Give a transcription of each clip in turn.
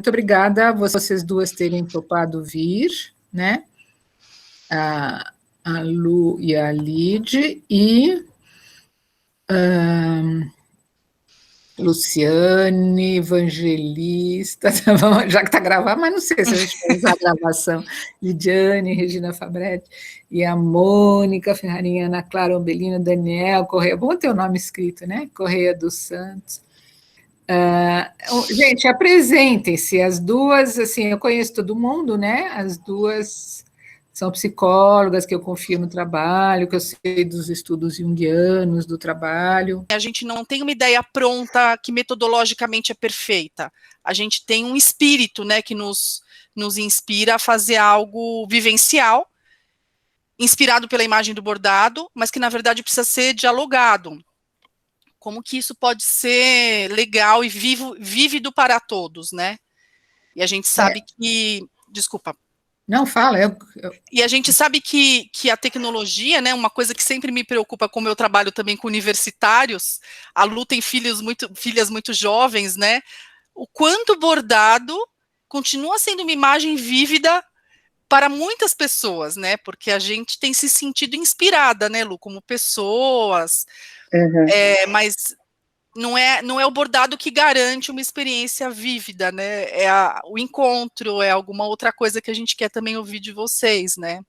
Muito obrigada a vocês duas terem topado vir, né? A Lu e a Lide, e Luciane, Evangelista, já que está gravado, mas não sei se a gente vai usar a gravação, Lidiane, Regina Fabretti, e a Mônica Ferrarinha, Ana Clara Ombelino, Daniel Correia, bom ter o nome escrito, né? Correia dos Santos. Gente, apresentem-se, as duas, assim, eu conheço todo mundo, né? As duas são psicólogas, que eu confio no trabalho, que eu sei dos estudos junguianos, do trabalho. A gente não tem uma ideia pronta que metodologicamente é perfeita. A gente tem um espírito, né, que nos inspira a fazer algo vivencial, inspirado pela imagem do bordado, mas que na verdade precisa ser dialogado. Como que isso pode ser legal e vívido para todos, né? E a gente sabe que... Desculpa. Não, fala. E a gente sabe que a tecnologia, né, uma coisa que sempre me preocupa, como eu trabalho também com universitários, a Lu tem filhas muito jovens, né? O quanto bordado continua sendo uma imagem vívida para muitas pessoas, né? Porque a gente tem se sentido inspirada, né, Lu, como pessoas, mas não é o bordado que garante uma experiência vívida, né? O encontro, é alguma outra coisa que a gente quer também ouvir de vocês, né?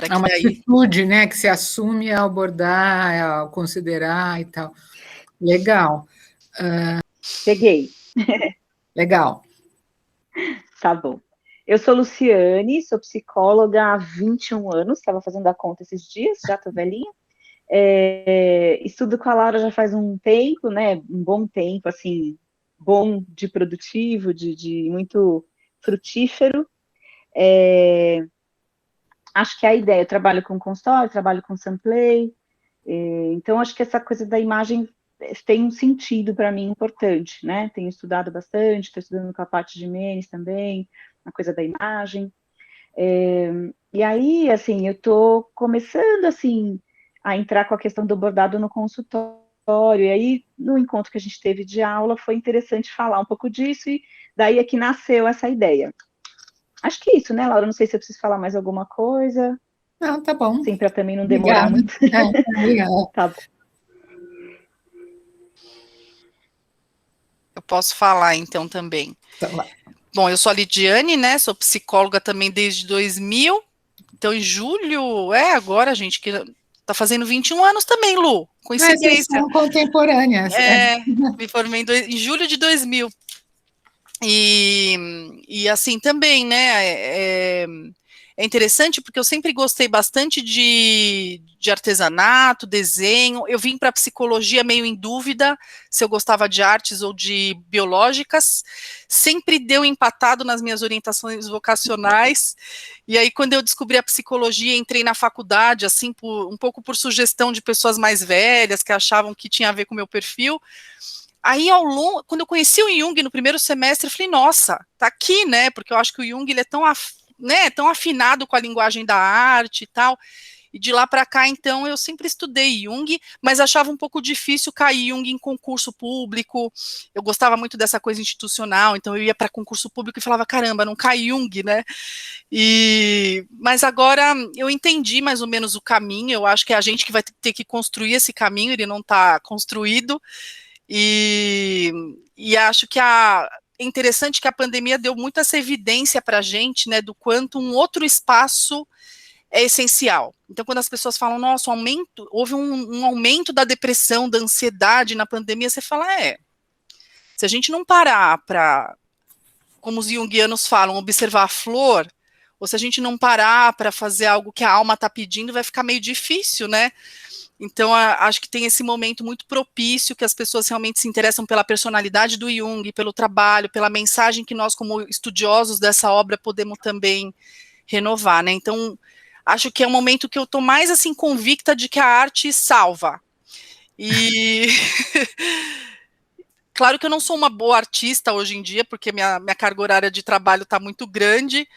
É uma atitude, né, que se assume ao bordar, ao considerar e tal. Legal. Peguei. Legal. Tá bom. Eu sou Luciane, sou psicóloga há 21 anos, estava fazendo a conta esses dias, já tô velhinha. Estudo com a Laura já faz um tempo, né, um bom tempo, assim, bom de produtivo, de muito frutífero. Acho que a ideia, eu trabalho com consultório, trabalho com sampler, então acho que essa coisa da imagem tem um sentido para mim importante, né, tenho estudado bastante, estou estudando com a parte de Menes também, a coisa da imagem, e aí, assim, eu estou começando, assim, a entrar com a questão do bordado no consultório, e aí, no encontro que a gente teve de aula, foi interessante falar um pouco disso, e daí é que nasceu essa ideia. Acho que é isso, né, Laura? Não sei se eu preciso falar mais alguma coisa. Não, tá bom. Sim, para também não demorar muito. Obrigada. Tá bom. Eu posso falar, então, também. Então, lá. Bom, eu sou a Lidiane, né, sou psicóloga também desde 2000, então em julho, agora, gente, que tá fazendo 21 anos também, Lu, coincidência. Vocês são contemporâneas. Me formei em julho de 2000. E assim também, né, é interessante porque eu sempre gostei bastante de artesanato, desenho. Eu vim para a psicologia meio em dúvida se eu gostava de artes ou de biológicas. Sempre deu empatado nas minhas orientações vocacionais. E aí, quando eu descobri a psicologia, entrei na faculdade, assim, um pouco por sugestão de pessoas mais velhas que achavam que tinha a ver com o meu perfil. Aí, quando eu conheci o Jung no primeiro semestre, eu falei, nossa, tá aqui, né? Porque eu acho que o Jung ele é tão afinado com a linguagem da arte e tal. E de lá para cá, então, eu sempre estudei Jung, mas achava um pouco difícil cair Jung em concurso público. Eu gostava muito dessa coisa institucional, então eu ia para concurso público e falava, caramba, não cai Jung, né? Mas agora eu entendi mais ou menos o caminho, eu acho que é a gente que vai ter que construir esse caminho, ele não está construído. E acho que é interessante que a pandemia deu muita essa evidência para a gente, né, do quanto um outro espaço é essencial. Então, quando as pessoas falam, nossa, houve um aumento da depressão, da ansiedade na pandemia, você fala, se a gente não parar para, como os junguianos falam, observar a flor, ou se a gente não parar para fazer algo que a alma está pedindo, vai ficar meio difícil, né? Então, acho que tem esse momento muito propício que as pessoas realmente se interessam pela personalidade do Jung, pelo trabalho, pela mensagem que nós, como estudiosos dessa obra, podemos também renovar, né? Então, acho que é um momento que eu estou mais, assim, convicta de que a arte salva. E... Claro que eu não sou uma boa artista hoje em dia, porque minha carga horária de trabalho está muito grande,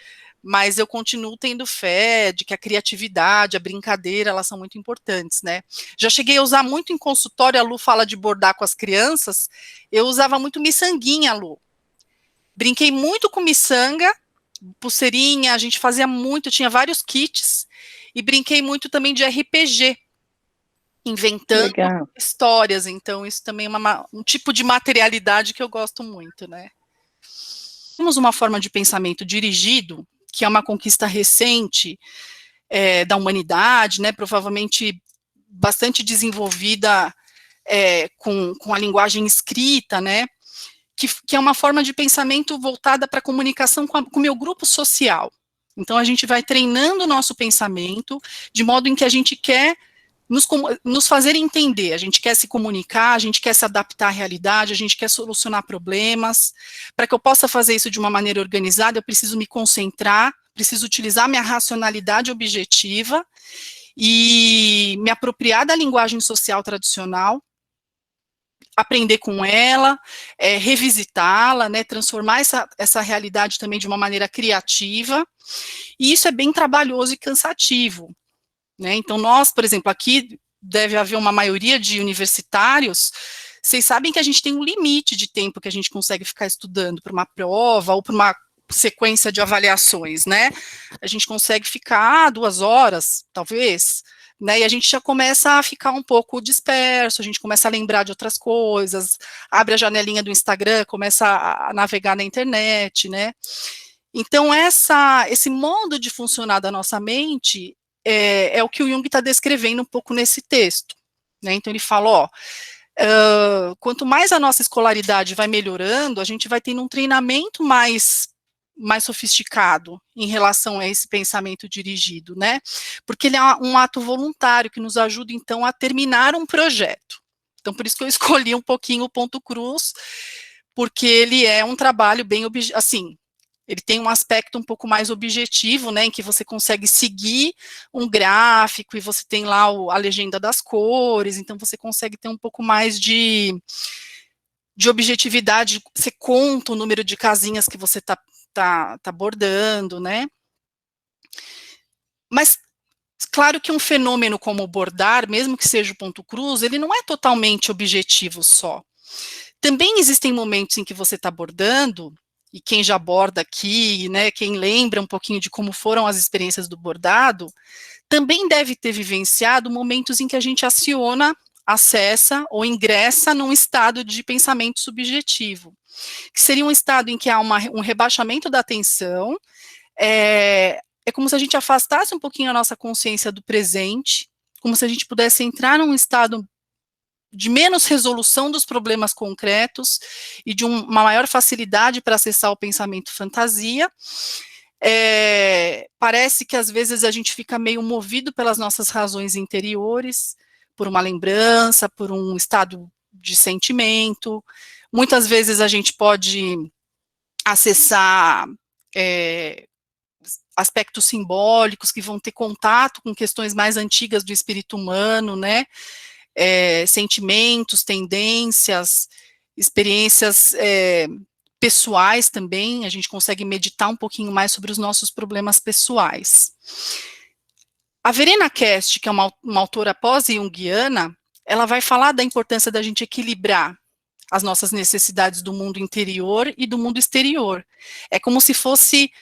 mas eu continuo tendo fé de que a criatividade, a brincadeira, elas são muito importantes, né? Já cheguei a usar muito em consultório, a Lu fala de bordar com as crianças, eu usava muito miçanguinha, Lu. Brinquei muito com miçanga, pulseirinha, a gente fazia muito, tinha vários kits, e brinquei muito também de RPG, inventando Legal. histórias, então isso também é um tipo de materialidade que eu gosto muito, né? Temos uma forma de pensamento dirigido, que é uma conquista recente da humanidade, né, provavelmente bastante desenvolvida com a linguagem escrita, né, que é uma forma de pensamento voltada para a comunicação com o meu grupo social. Então, a gente vai treinando o nosso pensamento de modo em que a gente quer nos fazer entender, a gente quer se comunicar, a gente quer se adaptar à realidade, a gente quer solucionar problemas. Para que eu possa fazer isso de uma maneira organizada, eu preciso me concentrar, preciso utilizar minha racionalidade objetiva e me apropriar da linguagem social tradicional, aprender com ela, revisitá-la, né, transformar essa realidade também de uma maneira criativa, e isso é bem trabalhoso e cansativo, né? Então nós, por exemplo, aqui deve haver uma maioria de universitários, vocês sabem que a gente tem um limite de tempo que a gente consegue ficar estudando para uma prova ou para uma sequência de avaliações, né? A gente consegue ficar 2 horas, talvez, né, e a gente já começa a ficar um pouco disperso, a gente começa a lembrar de outras coisas, abre a janelinha do Instagram, começa a navegar na internet, né? Então, esse modo de funcionar da nossa mente é o que o Jung está descrevendo um pouco nesse texto, né? Então, ele fala, ó, quanto mais a nossa escolaridade vai melhorando, a gente vai tendo um treinamento mais sofisticado em relação a esse pensamento dirigido, né? Porque ele é um ato voluntário que nos ajuda, então, a terminar um projeto. Então, por isso que eu escolhi um pouquinho o ponto cruz, porque ele é um trabalho bem, assim, ele tem um aspecto um pouco mais objetivo, né, em que você consegue seguir um gráfico e você tem lá a legenda das cores, então você consegue ter um pouco mais de objetividade, você conta o número de casinhas que você tá bordando, né? Mas, claro que um fenômeno como o bordar, mesmo que seja o ponto cruz, ele não é totalmente objetivo só. Também existem momentos em que você está bordando, e quem já borda aqui, né, quem lembra um pouquinho de como foram as experiências do bordado, também deve ter vivenciado momentos em que a gente acessa ou ingressa num estado de pensamento subjetivo, que seria um estado em que há um rebaixamento da atenção, é como se a gente afastasse um pouquinho a nossa consciência do presente, como se a gente pudesse entrar num estado de menos resolução dos problemas concretos e de uma maior facilidade para acessar o pensamento fantasia. Parece que às vezes a gente fica meio movido pelas nossas razões interiores, por uma lembrança, por um estado de sentimento. Muitas vezes a gente pode acessar aspectos simbólicos que vão ter contato com questões mais antigas do espírito humano, né? Sentimentos, tendências, experiências pessoais também, a gente consegue meditar um pouquinho mais sobre os nossos problemas pessoais. A Verena Kest, que é uma autora pós-junguiana, ela vai falar da importância da gente equilibrar as nossas necessidades do mundo interior e do mundo exterior. É como se fosse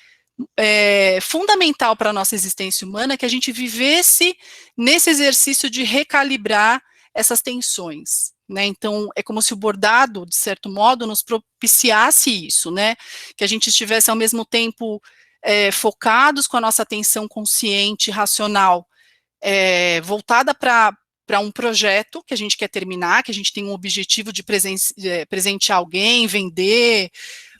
fundamental para a nossa existência humana que a gente vivesse nesse exercício de recalibrar essas tensões, né? Então, é como se o bordado, de certo modo, nos propiciasse isso, né? Que a gente estivesse, ao mesmo tempo, focados com a nossa atenção consciente, racional, voltada para um projeto que a gente quer terminar, que a gente tem um objetivo de presentear alguém, vender,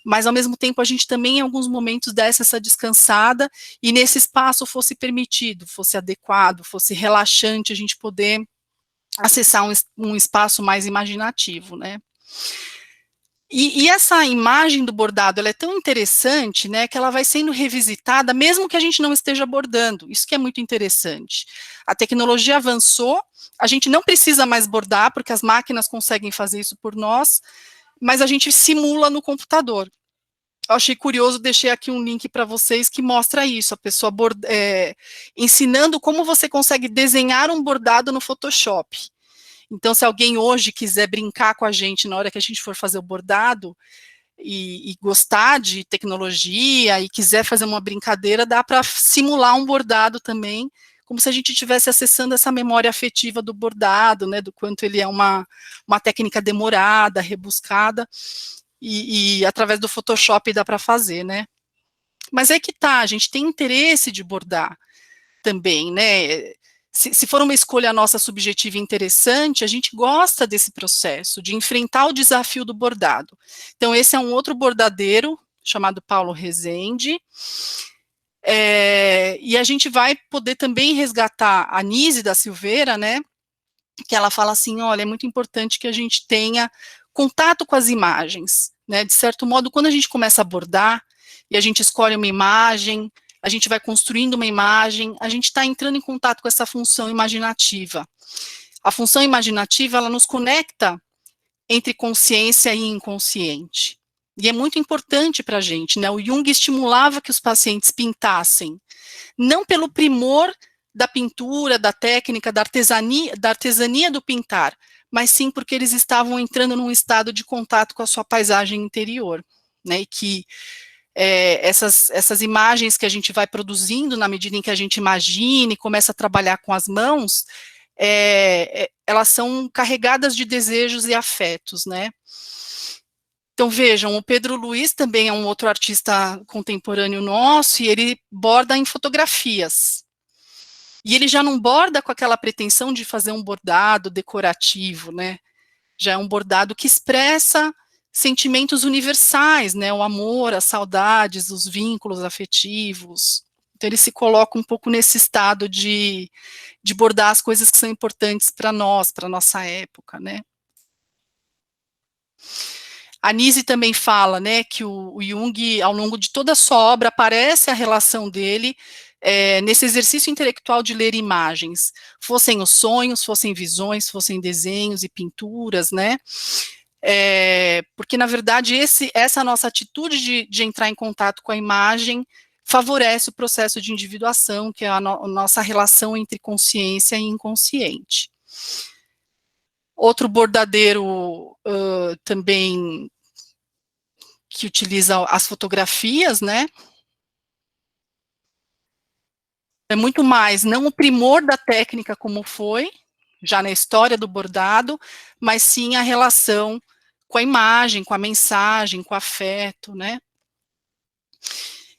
mas, ao mesmo tempo, a gente também, em alguns momentos, desse essa descansada e nesse espaço fosse permitido, fosse adequado, fosse relaxante, a gente poder acessar um espaço mais imaginativo, né? E essa imagem do bordado, ela é tão interessante, né, que ela vai sendo revisitada, mesmo que a gente não esteja bordando, isso que é muito interessante. A tecnologia avançou, a gente não precisa mais bordar, porque as máquinas conseguem fazer isso por nós, mas a gente simula no computador. Eu achei curioso, deixei aqui um link para vocês que mostra isso, a pessoa ensinando como você consegue desenhar um bordado no Photoshop. Então, se alguém hoje quiser brincar com a gente na hora que a gente for fazer o bordado, e gostar de tecnologia e quiser fazer uma brincadeira, dá para simular um bordado também, como se a gente estivesse acessando essa memória afetiva do bordado, né, do quanto ele é uma técnica demorada, rebuscada, e através do Photoshop dá para fazer, né. Mas é que tá, a gente tem interesse de bordar também, né, se for uma escolha nossa subjetiva e interessante, a gente gosta desse processo, de enfrentar o desafio do bordado. Então, esse é um outro bordadeiro, chamado Paulo Rezende, e a gente vai poder também resgatar a Nise da Silveira, né, que ela fala assim, olha, é muito importante que a gente tenha contato com as imagens, né, de certo modo, quando a gente começa a bordar, e a gente escolhe uma imagem, a gente vai construindo uma imagem, a gente está entrando em contato com essa função imaginativa. A função imaginativa, ela nos conecta entre consciência e inconsciente. E é muito importante para a gente, né? O Jung estimulava que os pacientes pintassem, não pelo primor da pintura, da técnica, da artesania do pintar, mas sim porque eles estavam entrando num estado de contato com a sua paisagem interior, né? E que essas imagens que a gente vai produzindo na medida em que a gente imagina e começa a trabalhar com as mãos, elas são carregadas de desejos e afetos, né? Então vejam, o Pedro Luiz também é um outro artista contemporâneo nosso, e ele borda em fotografias. E ele já não borda com aquela pretensão de fazer um bordado decorativo, né? Já é um bordado que expressa sentimentos universais, né, o amor, as saudades, os vínculos afetivos. Então ele se coloca um pouco nesse estado de bordar as coisas que são importantes para nós, para a nossa época, né. A Nise também fala, né, que o Jung, ao longo de toda a sua obra, aparece a relação dele nesse exercício intelectual de ler imagens, fossem os sonhos, fossem visões, fossem desenhos e pinturas, né, porque, na verdade, essa nossa atitude de entrar em contato com a imagem favorece o processo de individuação, que é a nossa relação entre consciência e inconsciente. Outro bordadeiro também que utiliza as fotografias, né? É muito mais, não o primor da técnica como foi, já na história do bordado, mas sim a relação com a imagem, com a mensagem, com o afeto, né?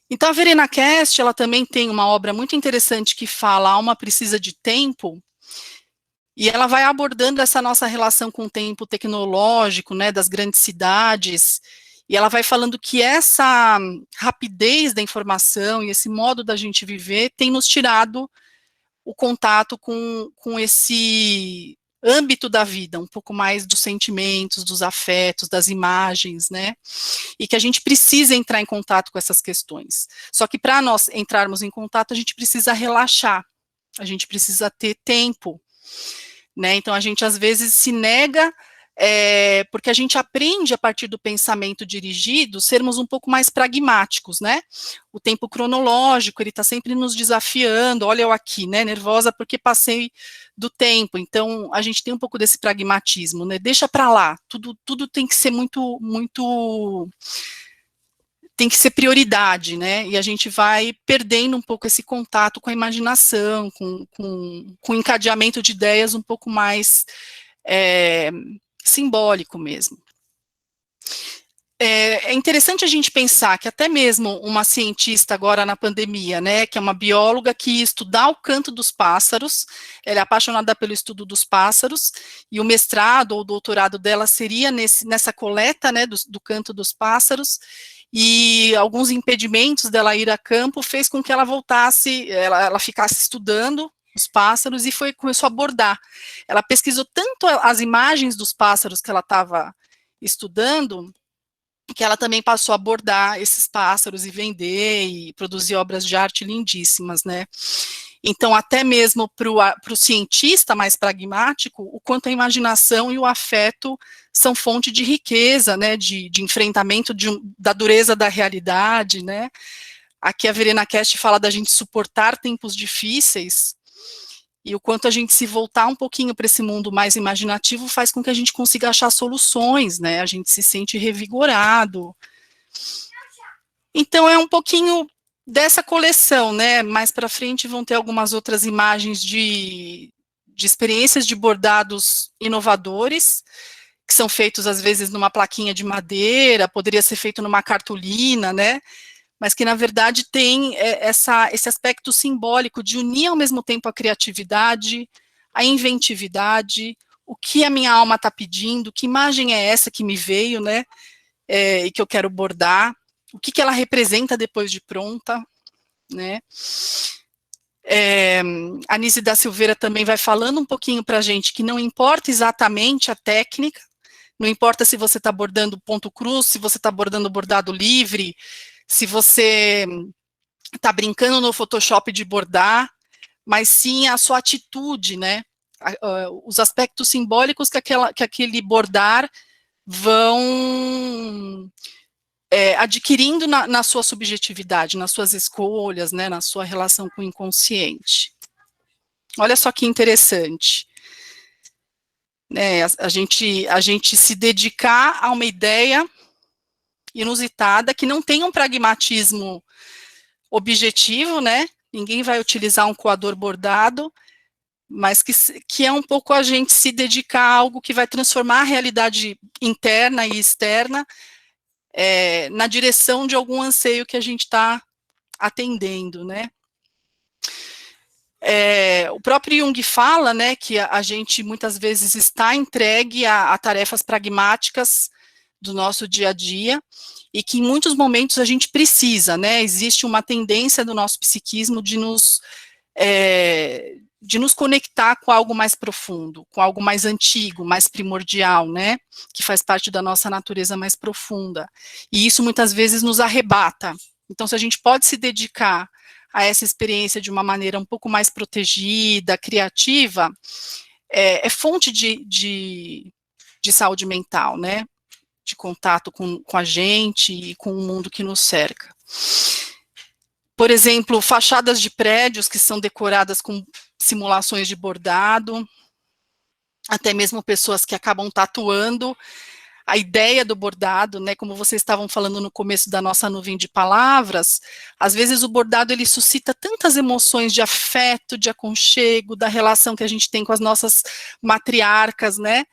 Então, a Verena Kest, ela também tem uma obra muito interessante que fala a alma precisa de tempo, e ela vai abordando essa nossa relação com o tempo tecnológico, né, das grandes cidades, e ela vai falando que essa rapidez da informação e esse modo da gente viver tem nos tirado o contato com esse âmbito da vida, um pouco mais dos sentimentos, dos afetos, das imagens, né, e que a gente precisa entrar em contato com essas questões. Só que para nós entrarmos em contato, a gente precisa relaxar, a gente precisa ter tempo, né, então a gente às vezes se nega, porque a gente aprende a partir do pensamento dirigido, sermos um pouco mais pragmáticos, né, o tempo cronológico, ele está sempre nos desafiando, olha eu aqui, né, nervosa porque passei do tempo, então a gente tem um pouco desse pragmatismo, né, deixa para lá, tudo tem que ser muito, tem que ser prioridade, né, e a gente vai perdendo um pouco esse contato com a imaginação, com o encadeamento de ideias um pouco mais simbólico mesmo. É interessante a gente pensar que até mesmo uma cientista agora na pandemia, né, que é uma bióloga que ia estudar o canto dos pássaros, ela é apaixonada pelo estudo dos pássaros, e o mestrado ou doutorado dela seria nessa coleta, né, do canto dos pássaros, e alguns impedimentos dela ir a campo fez com que ela voltasse, ela ficasse estudando os pássaros e começou a bordar. Ela pesquisou tanto as imagens dos pássaros que ela estava estudando, que ela também passou a bordar esses pássaros e vender e produzir obras de arte lindíssimas, né? Então, até mesmo para o cientista mais pragmático, o quanto a imaginação e o afeto são fonte de riqueza, né, de enfrentamento da dureza da realidade, né? Aqui a Verena Kest fala da gente suportar tempos difíceis, e o quanto a gente se voltar um pouquinho para esse mundo mais imaginativo faz com que a gente consiga achar soluções, né, a gente se sente revigorado, Então, é um pouquinho dessa coleção, né? Mais para frente vão ter algumas outras imagens de experiências de bordados inovadores, que são feitos, às vezes, numa plaquinha de madeira, poderia ser feito numa cartolina, né? Mas que, na verdade, tem esse aspecto simbólico de unir, ao mesmo tempo, a criatividade, a inventividade, o que a minha alma está pedindo, que imagem é essa que me veio, né? E que eu quero bordar, o que ela representa depois de pronta, né? A Nise da Silveira também vai falando um pouquinho para a gente que não importa exatamente a técnica, não importa se você está bordando ponto cruz, se você está bordando bordado livre, se você está brincando no Photoshop de bordar, mas sim a sua atitude, né? Os aspectos simbólicos que aquele bordar vão adquirindo na sua subjetividade, nas suas escolhas, né, na sua relação com o inconsciente. Olha só que interessante. A gente se dedicar a uma ideia inusitada, que não tem um pragmatismo objetivo, né? Ninguém vai utilizar um coador bordado, mas que é um pouco a gente se dedicar a algo que vai transformar a realidade interna e externa na direção de algum anseio que a gente está atendendo, né? O próprio Jung fala, né, que a gente muitas vezes está entregue a tarefas pragmáticas do nosso dia a dia, e que em muitos momentos a gente precisa, né, existe uma tendência do nosso psiquismo de nos conectar com algo mais profundo, com algo mais antigo, mais primordial, né, que faz parte da nossa natureza mais profunda, e isso muitas vezes nos arrebata. Então, se a gente pode se dedicar a essa experiência de uma maneira um pouco mais protegida, criativa, é fonte de saúde mental, né, de contato com a gente e com o mundo que nos cerca. Por exemplo, fachadas de prédios que são decoradas com simulações de bordado, até mesmo pessoas que acabam tatuando a ideia do bordado, né, como vocês estavam falando no começo da nossa nuvem de palavras, às vezes o bordado ele suscita tantas emoções de afeto, de aconchego, da relação que a gente tem com as nossas matriarcas, né,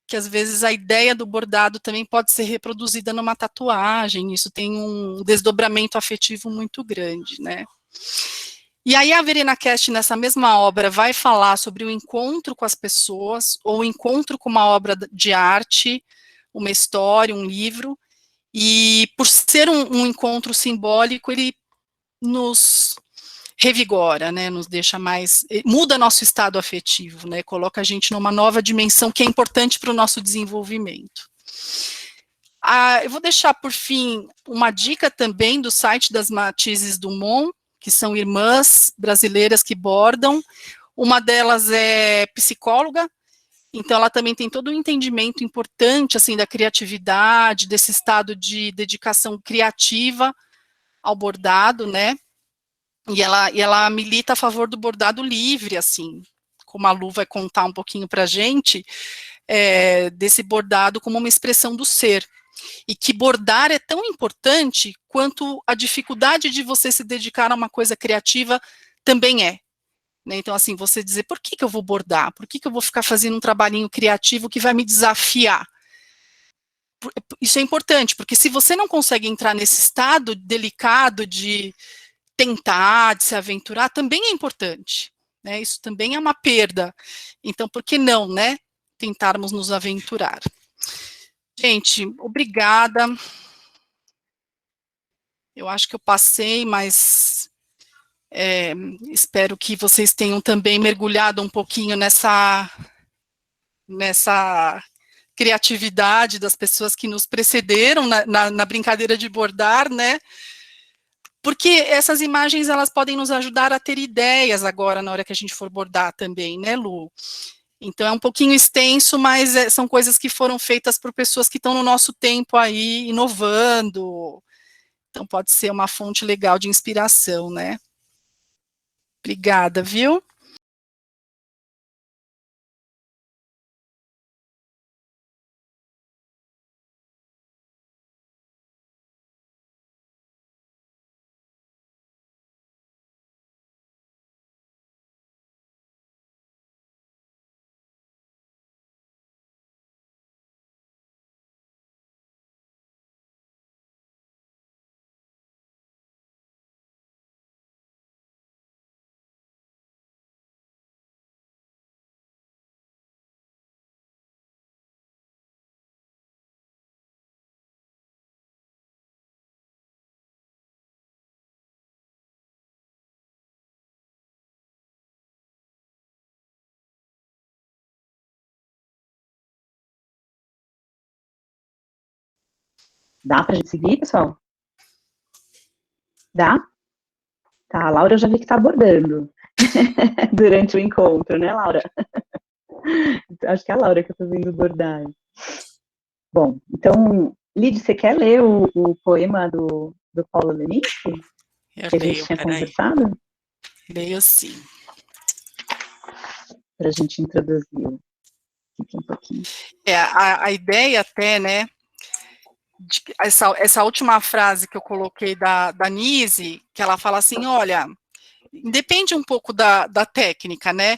que às vezes a ideia do bordado também pode ser reproduzida numa tatuagem, isso tem um desdobramento afetivo muito grande, né. E aí a Verena Cast, nessa mesma obra, vai falar sobre o encontro com as pessoas, ou o encontro com uma obra de arte, uma história, um livro, e por ser um encontro simbólico, ele nos revigora, né, nos deixa mais, muda nosso estado afetivo, né, coloca a gente numa nova dimensão que é importante para o nosso desenvolvimento. Eu vou deixar, por fim, uma dica também do site das Matizes Dumont, que são irmãs brasileiras que bordam. Uma delas é psicóloga, então ela também tem todo um entendimento importante, assim, da criatividade, desse estado de dedicação criativa ao bordado, né, e ela milita a favor do bordado livre, assim, como a Lu vai contar um pouquinho para a gente, desse bordado como uma expressão do ser, e que bordar é tão importante quanto a dificuldade de você se dedicar a uma coisa criativa também é. Né? Então, assim, você dizer, por que eu vou bordar? Por que eu vou ficar fazendo um trabalhinho criativo que vai me desafiar? Isso é importante, porque se você não consegue entrar nesse estado delicado de tentar, de se aventurar, também é importante. Né? Isso também é uma perda. Então, por que não, né? Tentarmos nos aventurar. Gente, obrigada. Eu acho que eu passei, mas espero que vocês tenham também mergulhado um pouquinho nessa criatividade das pessoas que nos precederam na brincadeira de bordar, né? Porque essas imagens, elas podem nos ajudar a ter ideias agora, na hora que a gente for bordar também, né, Lu? Então, é um pouquinho extenso, mas são coisas que foram feitas por pessoas que estão no nosso tempo aí, inovando. Então, pode ser uma fonte legal de inspiração, né? Obrigada, viu? Dá pra gente seguir, pessoal? Dá? Tá, a Laura eu já vi que tá bordando durante o encontro, né, Laura? Acho que é a Laura que eu tô vendo bordar. Bom, então, Lid, você quer ler o poema do Paulo Leminski? Eu Que a gente leio, tinha peraí. conversado? Leio sim. Para a gente introduzir aqui um pouquinho. A ideia até, né, essa última frase que eu coloquei da Nise, que ela fala assim, olha, depende um pouco da técnica, né,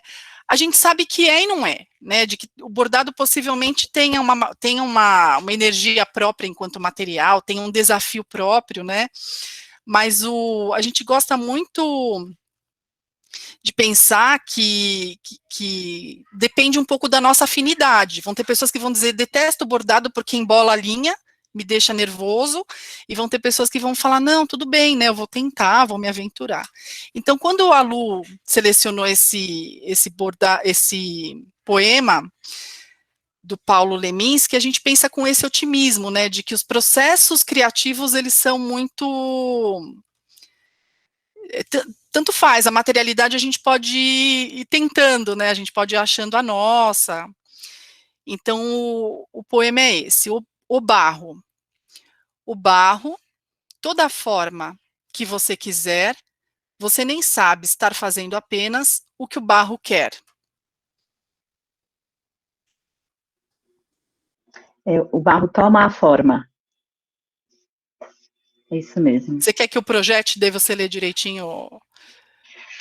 a gente sabe que é e não é, né, de que o bordado possivelmente tenha uma energia própria enquanto material, tenha um desafio próprio, né, mas a gente gosta muito de pensar que depende um pouco da nossa afinidade. Vão ter pessoas que vão dizer, detesto bordado porque embola a linha, me deixa nervoso, e vão ter pessoas que vão falar, não, tudo bem, né, eu vou tentar, vou me aventurar. Então, quando a Lu selecionou esse poema do Paulo Leminski, a gente pensa com esse otimismo, né, de que os processos criativos, eles são muito... Tanto faz, a materialidade a gente pode ir tentando, né, a gente pode ir achando a nossa. Então, o poema é esse, o barro. O barro, toda forma que você quiser, você nem sabe estar fazendo apenas o que o barro quer. O barro toma a forma. É isso mesmo. Você quer que eu projete, daí você lê direitinho?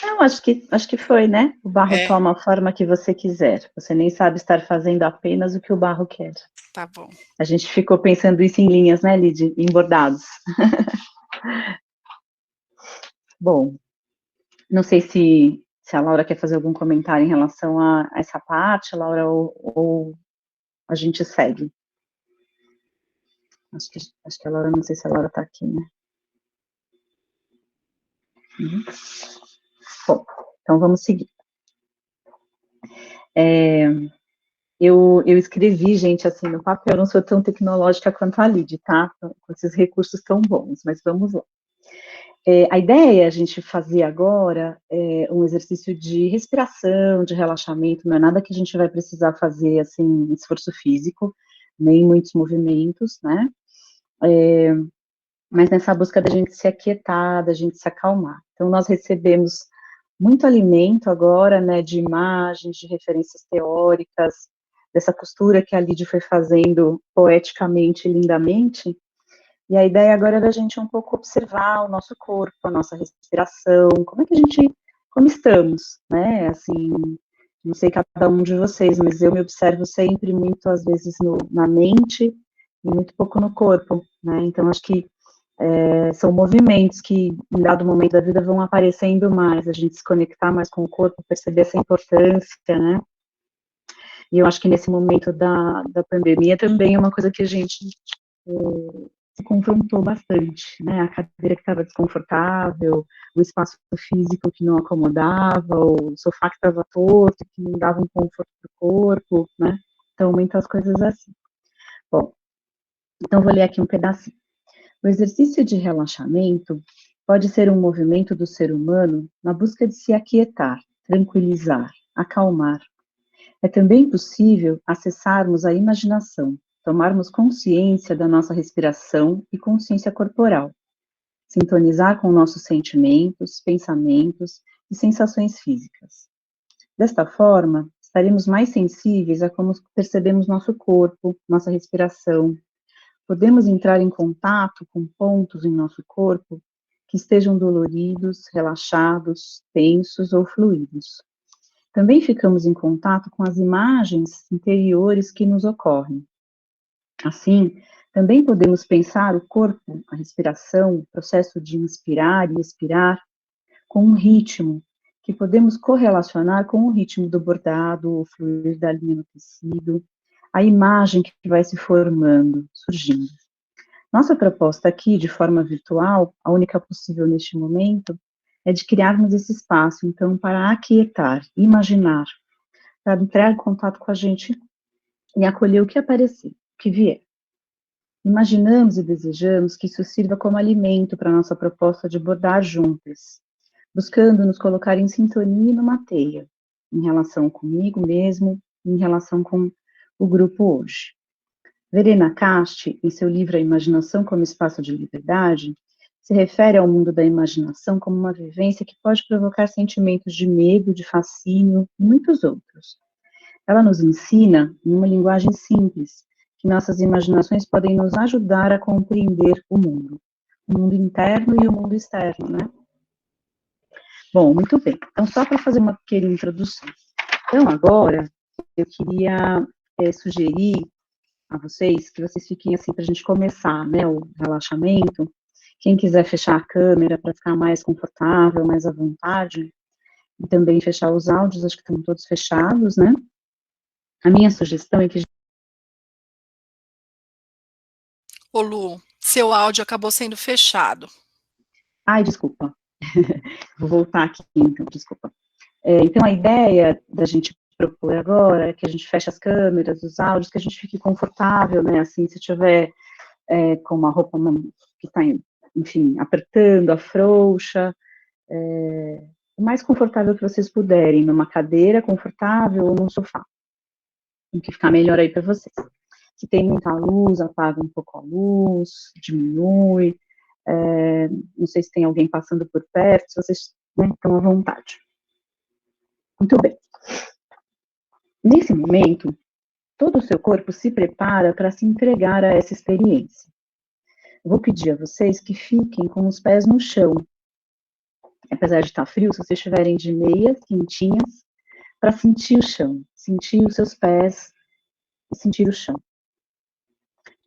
Não, acho que foi, né? O barro toma a forma que você quiser. Você nem sabe estar fazendo apenas o que o barro quer. Tá bom. A gente ficou pensando isso em linhas, né, Lid? Em bordados. Bom, não sei se a Laura quer fazer algum comentário em relação a essa parte, Laura, ou a gente segue. Acho que a Laura, não sei se a Laura está aqui, né? Bom, então vamos seguir. Eu escrevi, gente, assim, no papel, eu não sou tão tecnológica quanto a Lid, tá? Com esses recursos tão bons, mas vamos lá. A ideia é a gente fazer agora um exercício de respiração, de relaxamento, não é nada que a gente vai precisar fazer, assim, esforço físico, nem muitos movimentos, né? Mas nessa busca da gente se aquietar, da gente se acalmar. Então, nós recebemos muito alimento agora, né, de imagens, de referências teóricas, dessa costura que a Lídia foi fazendo poeticamente, lindamente, e a ideia agora é da gente um pouco observar o nosso corpo, a nossa respiração, como estamos, né, assim, não sei cada um de vocês, mas eu me observo sempre muito, às vezes, na mente, e muito pouco no corpo, né, então acho que são movimentos que, em dado momento da vida, vão aparecendo mais, a gente se conectar mais com o corpo, perceber essa importância, né? E eu acho que nesse momento da pandemia também é uma coisa que a gente se confrontou bastante, né? A cadeira que estava desconfortável, o espaço físico que não acomodava, o sofá que estava torto, que não dava um conforto para o corpo, né? Então, muitas coisas assim. Bom, então vou ler aqui um pedacinho. O exercício de relaxamento pode ser um movimento do ser humano na busca de se aquietar, tranquilizar, acalmar. É também possível acessarmos a imaginação, tomarmos consciência da nossa respiração e consciência corporal, sintonizar com nossos sentimentos, pensamentos e sensações físicas. Desta forma, estaremos mais sensíveis a como percebemos nosso corpo, nossa respiração. Podemos entrar em contato com pontos em nosso corpo que estejam doloridos, relaxados, tensos ou fluidos. Também ficamos em contato com as imagens interiores que nos ocorrem. Assim, também podemos pensar o corpo, a respiração, o processo de inspirar e expirar, com um ritmo que podemos correlacionar com o ritmo do bordado, o fluir da linha no tecido, a imagem que vai se formando, surgindo. Nossa proposta aqui, de forma virtual, a única possível neste momento, é de criarmos esse espaço, então, para aquietar, imaginar, para entrar em contato com a gente e acolher o que aparecer, o que vier. Imaginamos e desejamos que isso sirva como alimento para a nossa proposta de bordar juntas, buscando nos colocar em sintonia e numa teia, em relação comigo mesmo, em relação com o grupo hoje. Verena Casti, em seu livro A Imaginação como Espaço de Liberdade, se refere ao mundo da imaginação como uma vivência que pode provocar sentimentos de medo, de fascínio e muitos outros. Ela nos ensina, em uma linguagem simples, que nossas imaginações podem nos ajudar a compreender o mundo interno e o mundo externo, né? Bom, muito bem. Então, só para fazer uma pequena introdução. Então, agora, eu queria sugerir a vocês que vocês fiquem assim, para a gente começar, né, o relaxamento. Quem quiser fechar a câmera para ficar mais confortável, mais à vontade, e também fechar os áudios, acho que estão todos fechados, né? A minha sugestão é que... Ô Lu, seu áudio acabou sendo fechado. Ai, desculpa. Vou voltar aqui, então, desculpa. Então, a ideia da gente propor agora é que a gente feche as câmeras, os áudios, que a gente fique confortável, né? Assim, se tiver com uma roupa que está, enfim, apertando, afrouxa, o mais confortável que vocês puderem, numa cadeira confortável ou num sofá. Tem que ficar melhor aí para vocês. Se tem muita luz, apaga um pouco a luz, diminui. Não sei se tem alguém passando por perto, se vocês, né, estão à vontade. Muito bem. Nesse momento, todo o seu corpo se prepara para se entregar a essa experiência. Vou pedir a vocês que fiquem com os pés no chão. Apesar de estar frio, se vocês estiverem de meias, quentinhas, para sentir o chão, sentir os seus pés e sentir o chão.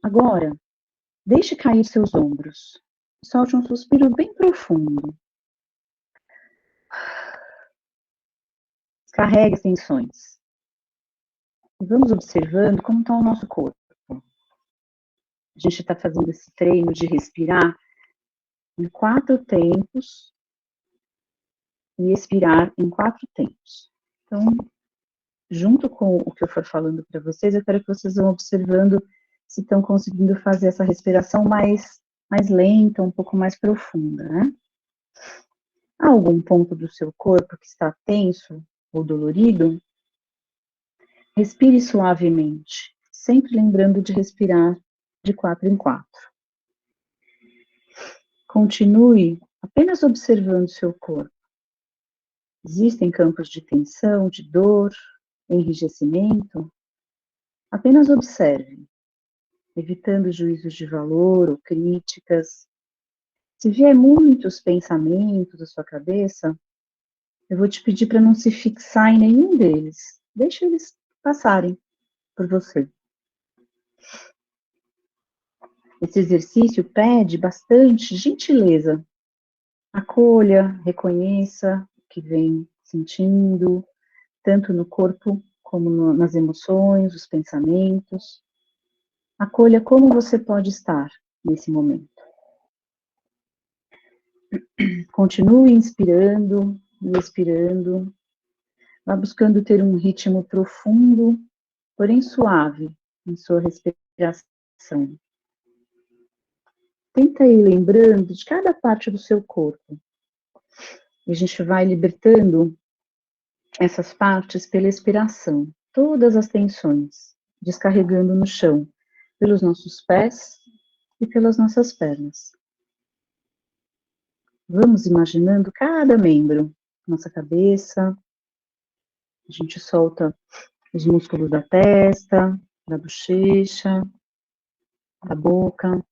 Agora, deixe cair seus ombros. Solte um suspiro bem profundo. Descarregue as tensões. E vamos observando como está o nosso corpo. A gente está fazendo esse treino de respirar em 4 tempos e expirar em 4 tempos. Então, junto com o que eu for falando para vocês, eu quero que vocês vão observando se estão conseguindo fazer essa respiração mais lenta, um pouco mais profunda, né? Há algum ponto do seu corpo que está tenso ou dolorido? Respire suavemente, sempre lembrando de respirar de 4 em 4. Continue apenas observando seu corpo. Existem campos de tensão, de dor, enrijecimento? Apenas observe, evitando juízos de valor ou críticas. Se vier muitos pensamentos à sua cabeça, eu vou te pedir para não se fixar em nenhum deles. Deixa eles passarem por você. Esse exercício pede bastante gentileza. Acolha, reconheça o que vem sentindo, tanto no corpo como nas emoções, os pensamentos. Acolha como você pode estar nesse momento. Continue inspirando e expirando. Vá buscando ter um ritmo profundo, porém suave, em sua respiração. Tenta ir lembrando de cada parte do seu corpo. E a gente vai libertando essas partes pela expiração. Todas as tensões, descarregando no chão, pelos nossos pés e pelas nossas pernas. Vamos imaginando cada membro. Nossa cabeça. A gente solta os músculos da testa, da bochecha, da boca.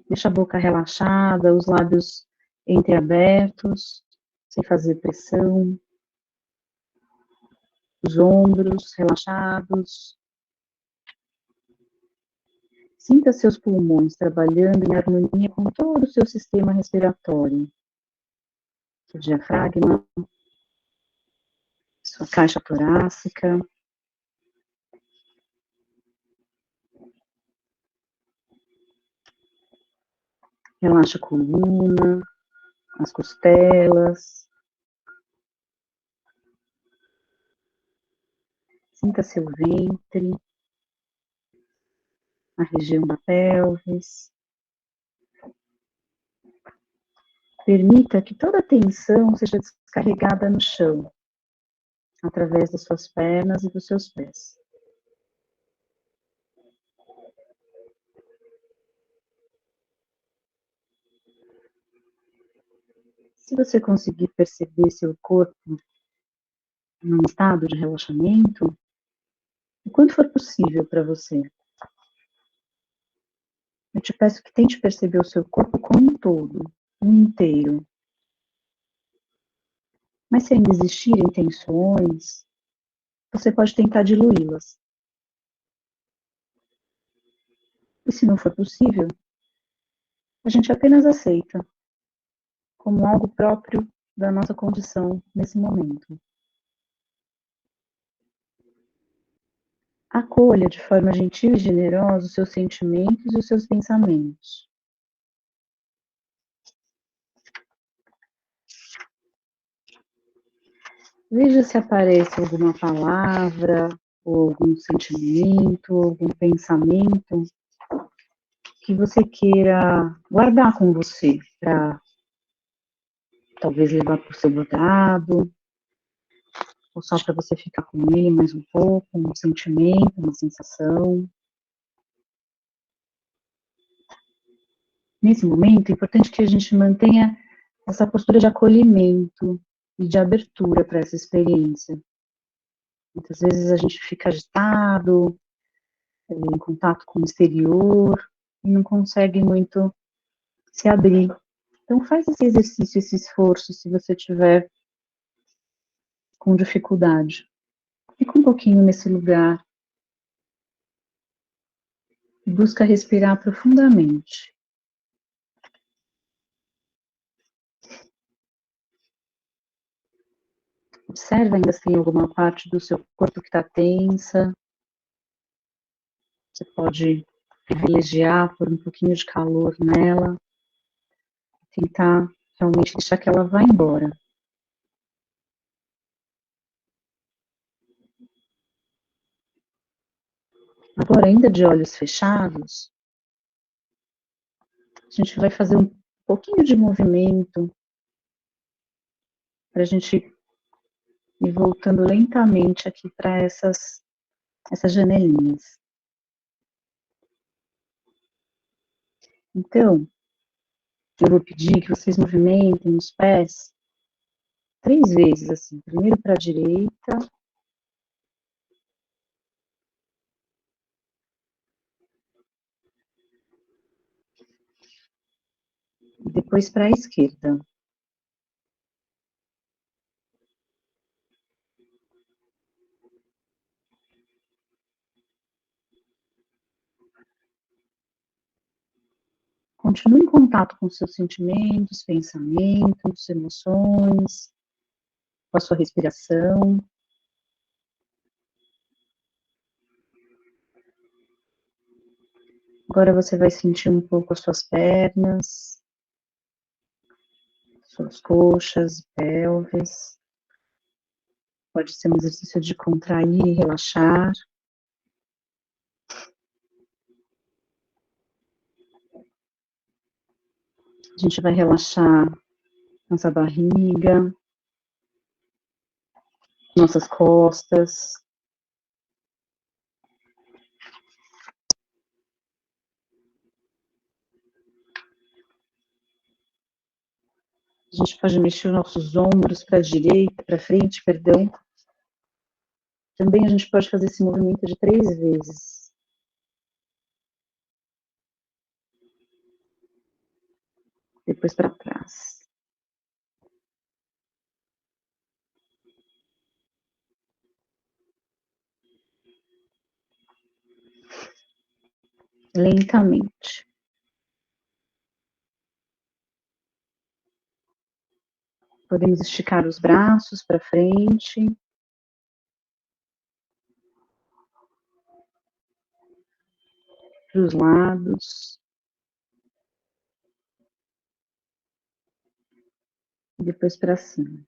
Deixa a boca relaxada, os lábios entreabertos, sem fazer pressão. Os ombros relaxados. Sinta seus pulmões trabalhando em harmonia com todo o seu sistema respiratório. Seu diafragma, sua caixa torácica. Relaxa a coluna, as costelas. Sinta seu ventre, na região da pelvis. Permita que toda a tensão seja descarregada no chão, através das suas pernas e dos seus pés. Se você conseguir perceber seu corpo num estado de relaxamento, o quanto for possível para você, eu te peço que tente perceber o seu corpo como um todo, inteiro. Mas se ainda existirem tensões, você pode tentar diluí-las. E se não for possível, a gente apenas aceita como algo próprio da nossa condição nesse momento. Acolha de forma gentil e generosa os seus sentimentos e os seus pensamentos. Veja se aparece alguma palavra, ou algum sentimento, algum pensamento que você queira guardar com você, para talvez levar para o seu bordado, ou só para você ficar com ele mais um pouco, um sentimento, uma sensação. Nesse momento, é importante que a gente mantenha essa postura de acolhimento e de abertura para essa experiência. Muitas vezes a gente fica agitado, em contato com o exterior, e não consegue muito se abrir. Então faz esse exercício, esse esforço, se você tiver com dificuldade. Fica um pouquinho nesse lugar. E busca respirar profundamente. Observa ainda se tem alguma parte do seu corpo que está tensa. Você pode privilegiar por um pouquinho de calor nela. Tentar realmente deixar que ela vá embora. Agora, ainda de olhos fechados, a gente vai fazer um pouquinho de movimento para a gente ir voltando lentamente aqui para essas janelinhas. Então, eu vou pedir que vocês movimentem os pés 3 vezes, assim. Primeiro para a direita. E depois para a esquerda. Continue em contato com seus sentimentos, pensamentos, emoções, com a sua respiração. Agora você vai sentir um pouco as suas pernas, suas coxas, pelvis. Pode ser um exercício de contrair e relaxar. A gente vai relaxar nossa barriga, nossas costas. A gente pode mexer os nossos ombros para a direita, para frente, perdão. Também a gente pode fazer esse movimento de 3 vezes. Depois para trás. Lentamente. Podemos esticar os braços para frente. Para os lados. E depois para cima.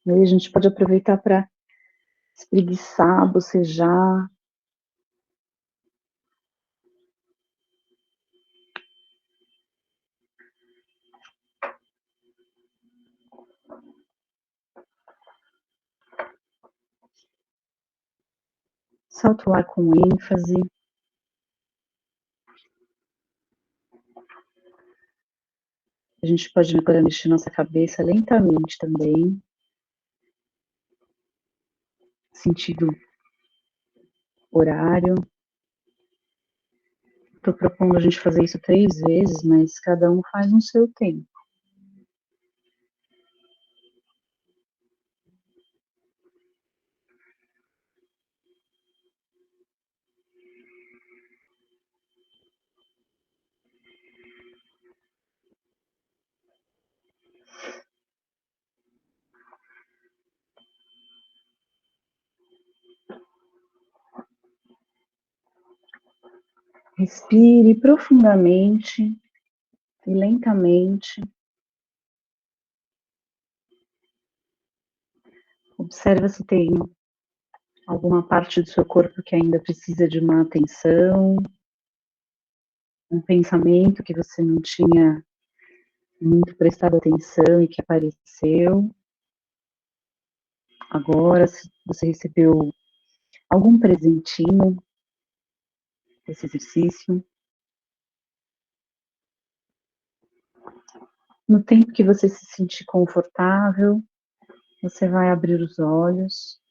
E aí a gente pode aproveitar para espreguiçar, bocejar. Solta o ar com ênfase. A gente pode agora mexer nossa cabeça lentamente também. Sentido horário. Estou propondo a gente fazer isso 3 vezes, mas cada um faz no seu tempo. Respire profundamente e lentamente. Observa se tem alguma parte do seu corpo que ainda precisa de uma atenção, um pensamento que você não tinha muito prestado atenção e que apareceu. Agora, se você recebeu algum presentinho desse exercício, no tempo que você se sentir confortável, você vai abrir os olhos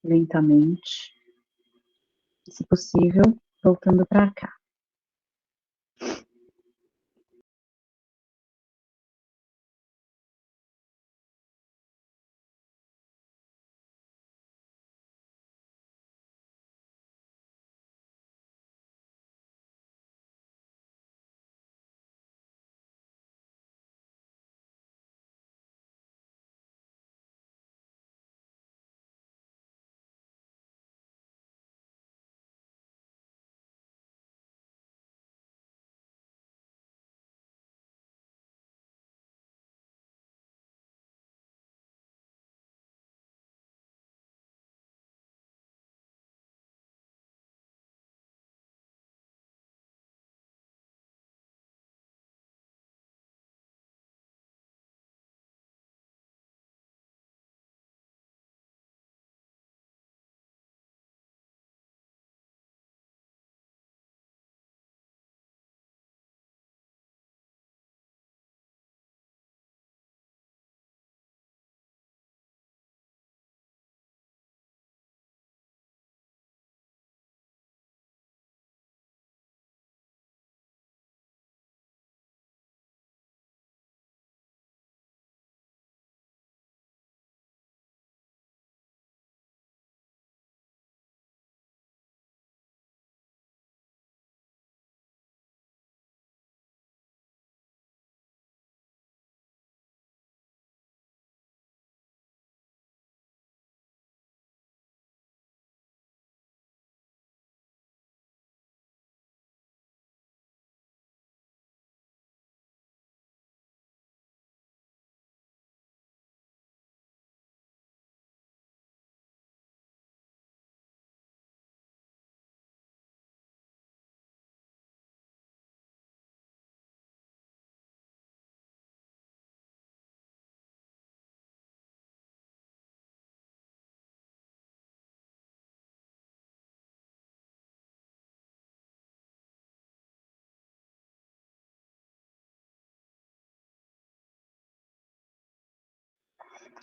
lentamente, se possível, voltando para cá.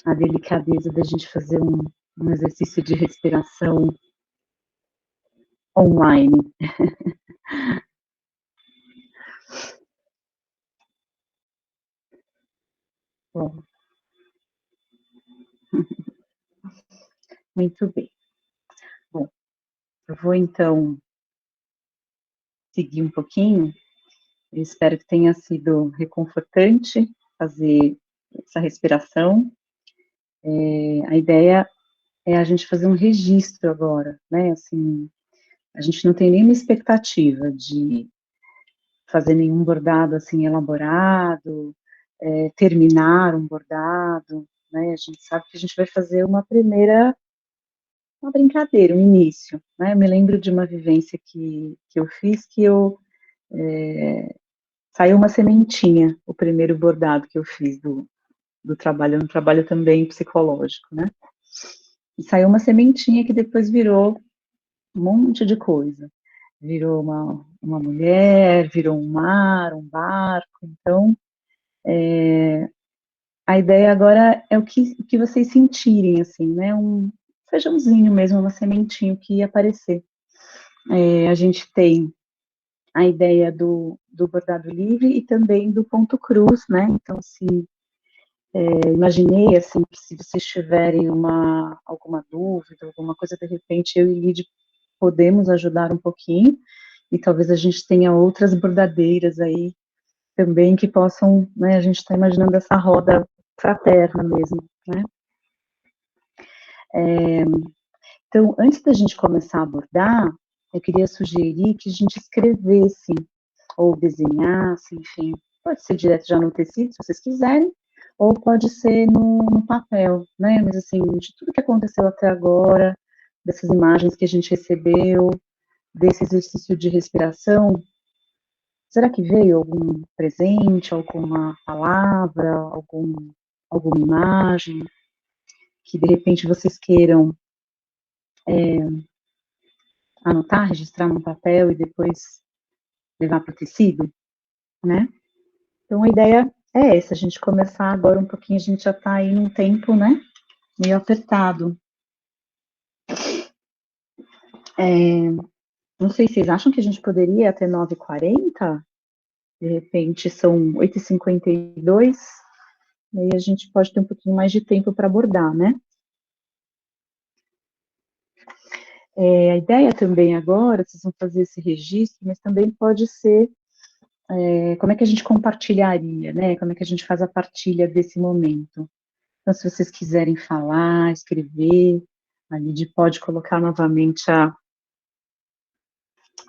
A delicadeza da gente fazer um exercício de respiração online. Bom, muito bem. Bom, eu vou então seguir um pouquinho. Eu espero que tenha sido reconfortante fazer essa respiração. A ideia é a gente fazer um registro agora, né? Assim, a gente não tem nenhuma expectativa de fazer nenhum bordado assim elaborado, terminar um bordado, né? A gente sabe que a gente vai fazer uma brincadeira, um início, né? Eu me lembro de uma vivência que eu fiz, que saiu uma sementinha, o primeiro bordado que eu fiz do trabalho, um trabalho também psicológico, né? E saiu uma sementinha que depois virou um monte de coisa. Virou uma mulher, virou um mar, um barco. Então, a ideia agora é o que vocês sentirem, assim, né? Um feijãozinho mesmo, uma sementinha que ia aparecer. A gente tem a ideia do bordado livre e também do ponto cruz, né? Então, imaginei, assim, que se vocês tiverem alguma dúvida, alguma coisa, de repente, eu e Lid podemos ajudar um pouquinho, e talvez a gente tenha outras bordadeiras aí também que possam, né, a gente está imaginando essa roda fraterna mesmo, né? Então, antes da gente começar a bordar, eu queria sugerir que a gente escrevesse, ou desenhasse, enfim, pode ser direto já no tecido, se vocês quiserem, ou pode ser no papel, né? Mas assim, de tudo que aconteceu até agora, dessas imagens que a gente recebeu, desse exercício de respiração, será que veio algum presente, alguma palavra, alguma imagem que de repente vocês queiram anotar, registrar no papel e depois levar para o tecido, né? Então a ideia é essa, a gente começar agora um pouquinho, a gente já está aí num tempo, né, meio apertado. Não sei, vocês acham que a gente poderia ir até 9h40? De repente são 8h52, e aí a gente pode ter um pouquinho mais de tempo para abordar, né? A ideia também agora, vocês vão fazer esse registro, mas também pode ser como é que a gente compartilharia, né? Como é que a gente faz a partilha desse momento. Então, se vocês quiserem falar, escrever, a Lid pode colocar novamente a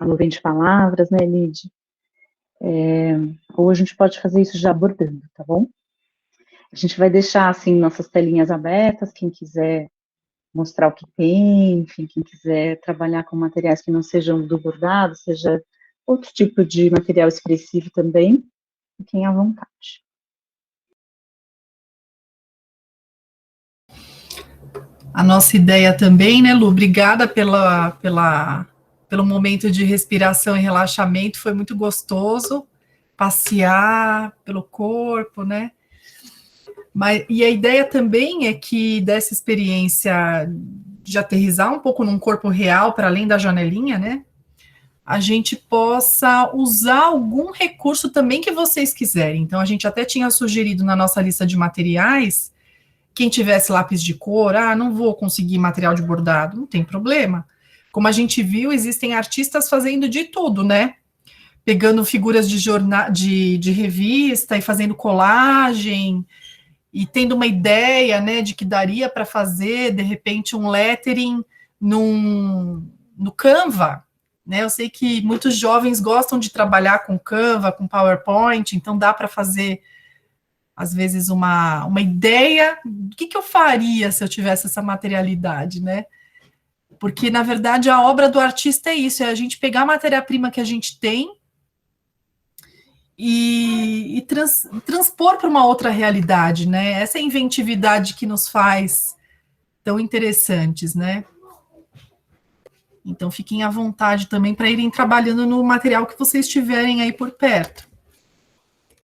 nuvem de palavras, né, Lid? Ou a gente pode fazer isso já abordando, tá bom? A gente vai deixar, assim, nossas telinhas abertas, quem quiser mostrar o que tem, enfim, quem quiser trabalhar com materiais que não sejam do bordado, seja outro tipo de material expressivo também, fiquem à vontade. A nossa ideia também, né, Lu? Obrigada pelo momento de respiração e relaxamento, foi muito gostoso passear pelo corpo, né? E a ideia também é que dessa experiência de aterrissar um pouco num corpo real, para além da janelinha, né? A gente possa usar algum recurso também que vocês quiserem. Então, a gente até tinha sugerido na nossa lista de materiais, quem tivesse lápis de cor, não vou conseguir material de bordado, não tem problema. Como a gente viu, existem artistas fazendo de tudo, né? Pegando figuras de jornal, de revista e fazendo colagem, e tendo uma ideia, né, de que daria para fazer, de repente, um lettering no Canva, né? Eu sei que muitos jovens gostam de trabalhar com Canva, com PowerPoint, então dá para fazer, às vezes, uma ideia do que eu faria se eu tivesse essa materialidade, né? Porque, na verdade, a obra do artista é isso, é a gente pegar a matéria-prima que a gente tem e transpor para uma outra realidade, né? Essa é a inventividade que nos faz tão interessantes, né? Então, fiquem à vontade também para irem trabalhando no material que vocês tiverem aí por perto.